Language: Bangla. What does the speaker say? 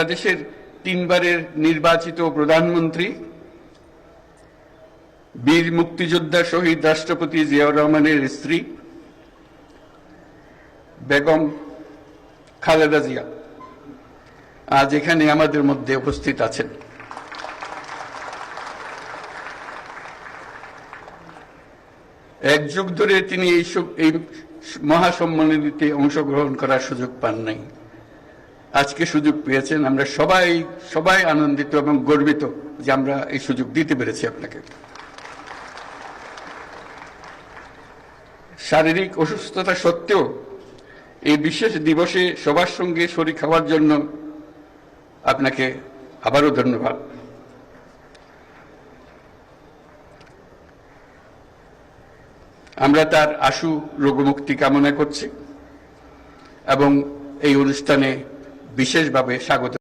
বাংলাদেশের 3 বারের নির্বাচিত প্রধানমন্ত্রী বীর মুক্তিযোদ্ধা শহীদ রাষ্ট্রপতি জিয়াউর রহমানের স্ত্রী বেগম খালেদা জিয়া আজ এখানে আমাদের মধ্যে উপস্থিত আছেন। এক যুগ ধরে তিনি এই মহাসম্মেলনীতে অংশগ্রহণ করার সুযোগ পান নাই। আজকে সুযোগ পেয়েছেন। আমরা সবাই আনন্দিত এবং গর্বিত যে আমরা এই সুযোগ দিতে পেরেছি আপনাকে। শারীরিক অসুস্থতা সত্ত্বেও এই বিশেষ দিবসে সবার সঙ্গে শরীক হওয়ার জন্য আপনাকে আবারও ধন্যবাদ। আমরা তার আশু রোগমুক্তি কামনা করছি এবং এই অনুষ্ঠানে বিশেষভাবে স্বাগত